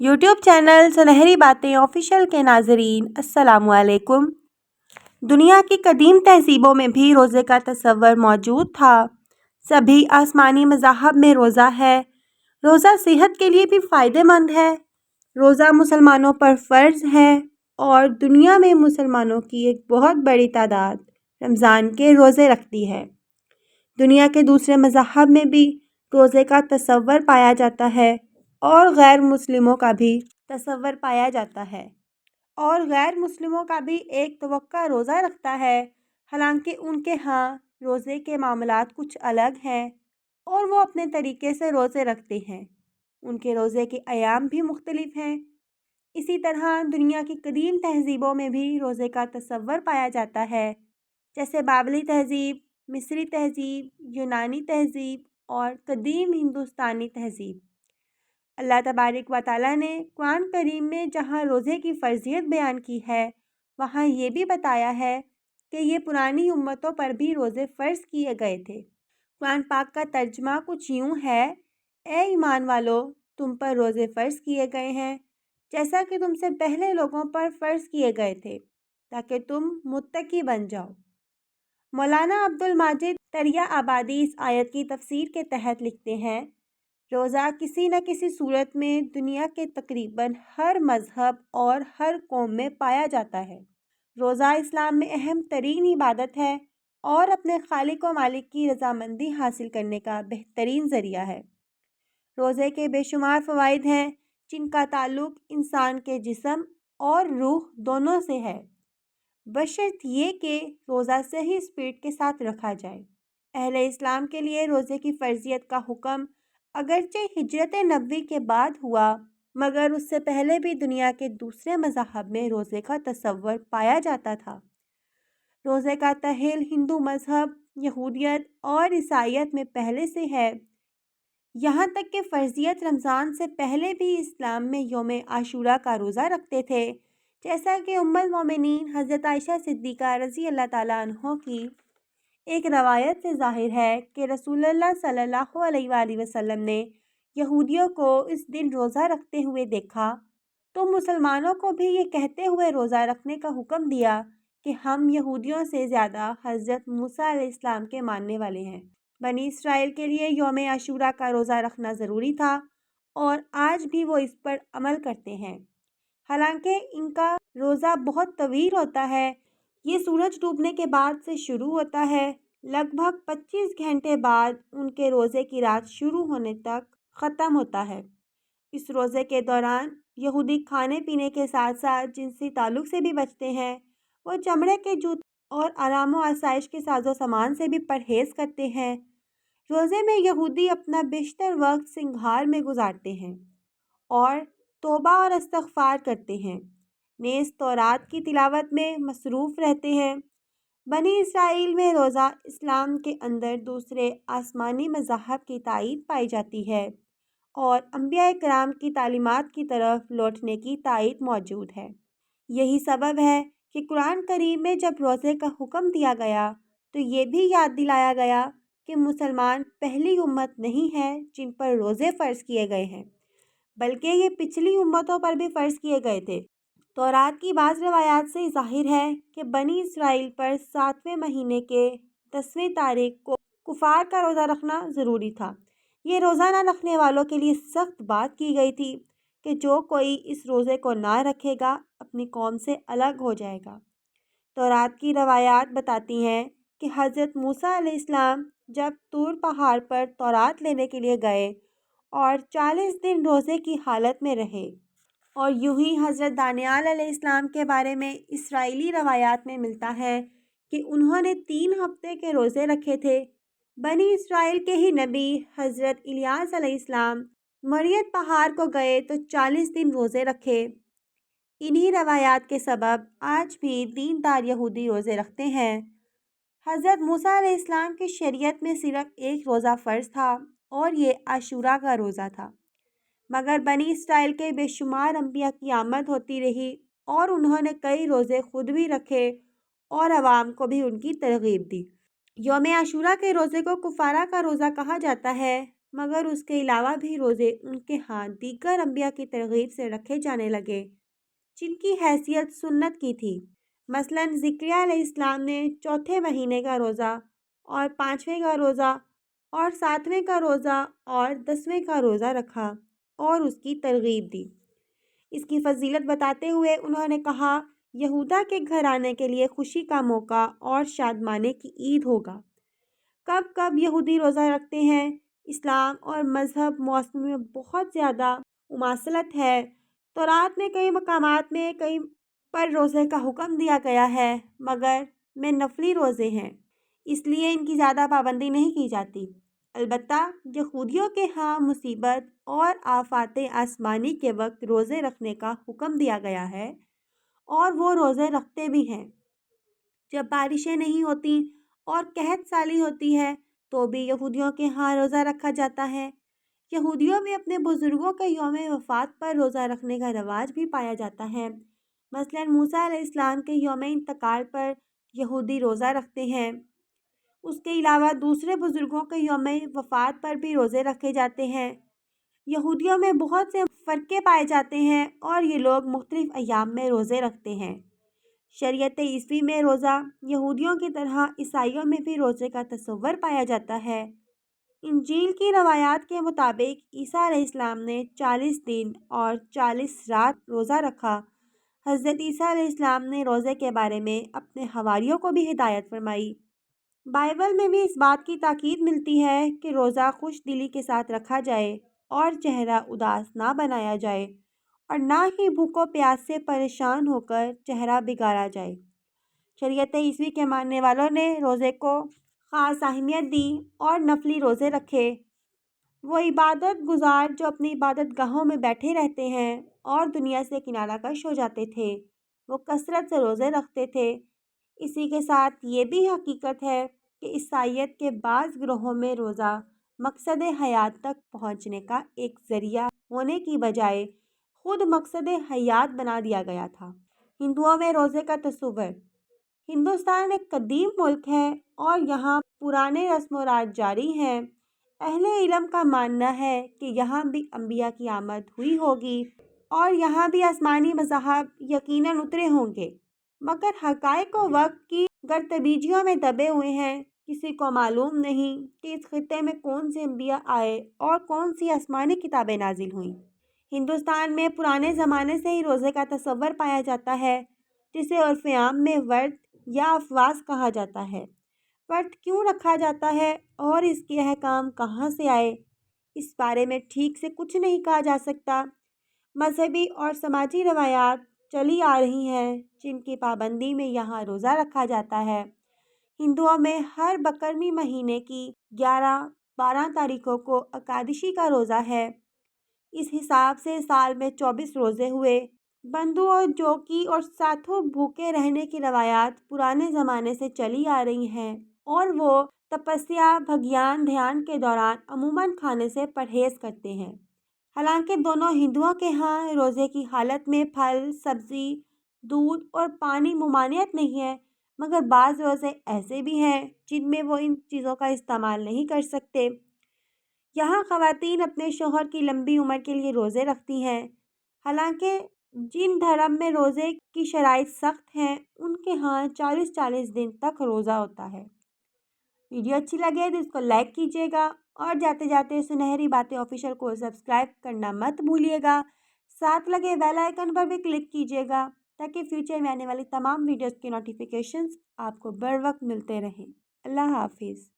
YouTube channel سنہری باتیں official کے ناظرین السلام علیکم۔ دنیا کی قدیم تہذیبوں میں بھی روزے کا تصور موجود تھا۔ سبھی آسمانی مذاہب میں روزہ ہے۔ روزہ صحت کے لیے بھی فائدہ مند ہے۔ روزہ مسلمانوں پر فرض ہے اور دنیا میں مسلمانوں کی ایک بہت بڑی تعداد رمضان کے روزے رکھتی ہے۔ دنیا کے دوسرے مذاہب میں بھی روزے کا تصور پایا جاتا ہے اور غیر مسلموں کا بھی تصور پایا جاتا ہے اور غیر مسلموں کا بھی ایک توقع روزہ رکھتا ہے، حالانکہ ان کے ہاں روزے کے معاملات کچھ الگ ہیں اور وہ اپنے طریقے سے روزے رکھتے ہیں۔ ان کے روزے کے ایام بھی مختلف ہیں۔ اسی طرح دنیا کی قدیم تہذیبوں میں بھی روزے کا تصور پایا جاتا ہے، جیسے بابلی تہذیب، مصری تہذیب، یونانی تہذیب اور قدیم ہندوستانی تہذیب۔ اللہ تبارک و تعالیٰ نے قرآن کریم میں جہاں روزے کی فرضیت بیان کی ہے، وہاں یہ بھی بتایا ہے کہ یہ پرانی امتوں پر بھی روزے فرض کیے گئے تھے۔ قرآن پاک کا ترجمہ کچھ یوں ہے: اے ایمان والو، تم پر روزے فرض کیے گئے ہیں جیسا کہ تم سے پہلے لوگوں پر فرض کیے گئے تھے، تاکہ تم متقی بن جاؤ۔ مولانا عبدالماجد دریا آبادی اس آیت کی تفسیر کے تحت لکھتے ہیں: روزہ کسی نہ کسی صورت میں دنیا کے تقریباً ہر مذہب اور ہر قوم میں پایا جاتا ہے۔ روزہ اسلام میں اہم ترین عبادت ہے اور اپنے خالق و مالک کی رضامندی حاصل کرنے کا بہترین ذریعہ ہے۔ روزے کے بے شمار فوائد ہیں، جن کا تعلق انسان کے جسم اور روح دونوں سے ہے، بشرط یہ کہ روزہ صحیح اسپرٹ کے ساتھ رکھا جائے۔ اہل اسلام کے لیے روزے کی فرضیت کا حکم اگرچہ ہجرت نبوی کے بعد ہوا، مگر اس سے پہلے بھی دنیا کے دوسرے مذاہب میں روزے کا تصور پایا جاتا تھا۔ روزے کا تحل ہندو مذہب، یہودیت اور عیسائیت میں پہلے سے ہے، یہاں تک کہ فرضیت رمضان سے پہلے بھی اسلام میں یوم عاشوراء کا روزہ رکھتے تھے، جیسا کہ ام المومنین حضرت عائشہ صدیقہ رضی اللہ تعالیٰ عنہ کی ایک روایت سے ظاہر ہے کہ رسول اللہ صلی اللہ علیہ وآلہ وسلم نے یہودیوں کو اس دن روزہ رکھتے ہوئے دیکھا تو مسلمانوں کو بھی یہ کہتے ہوئے روزہ رکھنے کا حکم دیا کہ ہم یہودیوں سے زیادہ حضرت موسیٰ علیہ السلام کے ماننے والے ہیں۔ بنی اسرائیل کے لیے یوم عاشوراء کا روزہ رکھنا ضروری تھا اور آج بھی وہ اس پر عمل کرتے ہیں، حالانکہ ان کا روزہ بہت طویل ہوتا ہے۔ یہ سورج ڈوبنے کے بعد سے شروع ہوتا ہے، لگ بھگ 25 گھنٹے بعد ان کے روزے کی رات شروع ہونے تک ختم ہوتا ہے۔ اس روزے کے دوران یہودی کھانے پینے کے ساتھ ساتھ جنسی تعلق سے بھی بچتے ہیں۔ وہ چمڑے کے جوتے اور آرام و آسائش کے ساز و سامان سے بھی پرہیز کرتے ہیں۔ روزے میں یہودی اپنا بیشتر وقت سنگھار میں گزارتے ہیں اور توبہ اور استغفار کرتے ہیں، نیز تورات کی تلاوت میں مصروف رہتے ہیں۔ بنی اسرائیل میں روزہ اسلام کے اندر دوسرے آسمانی مذاہب کی تائید پائی جاتی ہے اور انبیاء کرام کی تعلیمات کی طرف لوٹنے کی تائید موجود ہے۔ یہی سبب ہے کہ قرآن کریم میں جب روزے کا حکم دیا گیا تو یہ بھی یاد دلایا گیا کہ مسلمان پہلی امت نہیں ہے جن پر روزے فرض کیے گئے ہیں، بلکہ یہ پچھلی امتوں پر بھی فرض کیے گئے تھے۔ تورات کی بعض روایات سے ظاہر ہے کہ بنی اسرائیل پر 7ویں مہینے کے 10ویں تاریخ کو کفار کا روزہ رکھنا ضروری تھا۔ یہ روزہ نہ رکھنے والوں کے لیے سخت بات کی گئی تھی کہ جو کوئی اس روزے کو نہ رکھے گا اپنی قوم سے الگ ہو جائے گا۔ تورات کی روایات بتاتی ہیں کہ حضرت موسیٰ علیہ السلام جب طور پہاڑ پر تورات لینے کے لیے گئے اور 40 دن روزے کی حالت میں رہے، اور یوں ہی حضرت دانیال علیہ السلام کے بارے میں اسرائیلی روایات میں ملتا ہے کہ انہوں نے 3 ہفتے کے روزے رکھے تھے۔ بنی اسرائیل کے ہی نبی حضرت الیاس علیہ السلام مریت پہاڑ کو گئے تو 40 دن روزے رکھے۔ انہی روایات کے سبب آج بھی دیندار یہودی روزے رکھتے ہیں۔ حضرت موسیٰ علیہ السلام کی شریعت میں صرف ایک روزہ فرض تھا اور یہ عاشوراء کا روزہ تھا، مگر بنی اسرائیل کے بے شمار انبیاء کی آمد ہوتی رہی اور انہوں نے کئی روزے خود بھی رکھے اور عوام کو بھی ان کی ترغیب دی۔ یوم عاشوراء کے روزے کو کفارہ کا روزہ کہا جاتا ہے۔ مگر اس کے علاوہ بھی روزے ان کے ہاں دیگر انبیاء کی ترغیب سے رکھے جانے لگے جن کی حیثیت سنت کی تھی۔ مثلاً ذکریہ علیہ السلام نے چوتھے مہینے کا روزہ اور 5ویں کا روزہ اور 7ویں کا روزہ اور 10ویں کا روزہ رکھا اور اس کی ترغیب دی۔ اس کی فضیلت بتاتے ہوئے انہوں نے کہا، یہودا کے گھرانے کے لیے خوشی کا موقع اور شادمانے کی عید ہوگا۔ کب کب یہودی روزہ رکھتے ہیں؟ اسلام اور مذہب موسم میں بہت زیادہ مماثلت ہے۔ تورات میں کئی مقامات میں کئی پر روزے کا حکم دیا گیا ہے، مگر میں نفلی روزے ہیں، اس لیے ان کی زیادہ پابندی نہیں کی جاتی۔ البتہ یہودیوں کے ہاں مصیبت اور آفات آسمانی کے وقت روزے رکھنے کا حکم دیا گیا ہے اور وہ روزے رکھتے بھی ہیں۔ جب بارشیں نہیں ہوتی اور قحط سالی ہوتی ہے تو بھی یہودیوں کے ہاں روزہ رکھا جاتا ہے۔ یہودیوں میں اپنے بزرگوں کے یوم وفات پر روزہ رکھنے کا رواج بھی پایا جاتا ہے۔ مثلاً موسیٰ علیہ السلام کے یوم انتقال پر یہودی روزہ رکھتے ہیں۔ اس کے علاوہ دوسرے بزرگوں کے یوم وفات پر بھی روزے رکھے جاتے ہیں۔ یہودیوں میں بہت سے فرقے پائے جاتے ہیں اور یہ لوگ مختلف ایام میں روزے رکھتے ہیں۔ شریعت عیسوی میں روزہ یہودیوں کی طرح عیسائیوں میں بھی روزے کا تصور پایا جاتا ہے۔ انجیل کی روایات کے مطابق عیسیٰ علیہ السلام نے 40 دن اور 40 رات روزہ رکھا۔ حضرت عیسیٰ علیہ السلام نے روزے کے بارے میں اپنے حواریوں کو بھی ہدایت فرمائی۔ بائبل میں بھی اس بات کی تاکید ملتی ہے کہ روزہ خوش دلی کے ساتھ رکھا جائے اور چہرہ اداس نہ بنایا جائے اور نہ ہی بھوک و پیاس سے پریشان ہو کر چہرہ بگاڑا جائے۔ شریعت عیسوی کے ماننے والوں نے روزے کو خاص اہمیت دی اور نفلی روزے رکھے۔ وہ عبادت گزار جو اپنی عبادت گاہوں میں بیٹھے رہتے ہیں اور دنیا سے کنارہ کش ہو جاتے تھے، وہ کثرت سے روزے رکھتے تھے۔ اسی کے ساتھ یہ بھی حقیقت ہے کہ عیسائیت کے بعض گروہوں میں روزہ مقصد حیات تک پہنچنے کا ایک ذریعہ ہونے کی بجائے خود مقصد حیات بنا دیا گیا تھا۔ ہندوؤں میں روزے کا تصور۔ ہندوستان ایک قدیم ملک ہے اور یہاں پرانے رسم و رواج جاری ہیں۔ اہل علم کا ماننا ہے کہ یہاں بھی انبیاء کی آمد ہوئی ہوگی اور یہاں بھی آسمانی مذاہب یقیناً اترے ہوں گے، مگر حقائق و وقت کی گرتبیجیوں میں دبے ہوئے ہیں۔ کسی کو معلوم نہیں کہ اس خطے میں کون سے انبیاء آئے اور کون سی آسمانی کتابیں نازل ہوئیں۔ ہندوستان میں پرانے زمانے سے ہی روزے کا تصور پایا جاتا ہے، جسے عرف عام میں ورت یا اپواس کہا جاتا ہے۔ ورت کیوں رکھا جاتا ہے اور اس کے احکام کہاں سے آئے، اس بارے میں ٹھیک سے کچھ نہیں کہا جا سکتا۔ مذہبی اور سماجی روایات چلی آ رہی ہیں جن کی پابندی میں یہاں روزہ رکھا جاتا ہے۔ ہندوؤں میں ہر بقرمی مہینے کی 11-12 تاریخوں کو اکادشی کا روزہ ہے۔ اس حساب سے سال میں 24 روزے ہوئے۔ بندھو اور جوکی اور ساتھوں بھوکے رہنے کی روایات پرانے زمانے سے چلی آ رہی ہیں اور وہ تپسیا بھگیان دھیان کے دوران عموماً کھانے سے پرہیز کرتے ہیں۔ حالانکہ دونوں ہندوؤں کے ہاں روزے کی حالت میں پھل، سبزی، دودھ اور پانی ممانعت نہیں ہے، مگر بعض روزے ایسے بھی ہیں جن میں وہ ان چیزوں کا استعمال نہیں کر سکتے۔ یہاں خواتین اپنے شوہر کی لمبی عمر کے لیے روزے رکھتی ہیں۔ حالانکہ جن دھرم میں روزے کی شرائط سخت ہیں ان کے ہاں 40 دن تک روزہ ہوتا ہے۔ ویڈیو اچھی لگے تو اس کو لائک کیجیے گا اور جاتے جاتے سنہری باتیں آفیشیل کو سبسکرائب کرنا مت بھولیے گا۔ ساتھ لگے بیل آئیکن پر بھی کلک کیجیے گا تاکہ فیوچر میں آنے والی تمام ویڈیوز کے نوٹیفیکیشنز آپ کو بر وقت ملتے رہیں۔ اللہ حافظ۔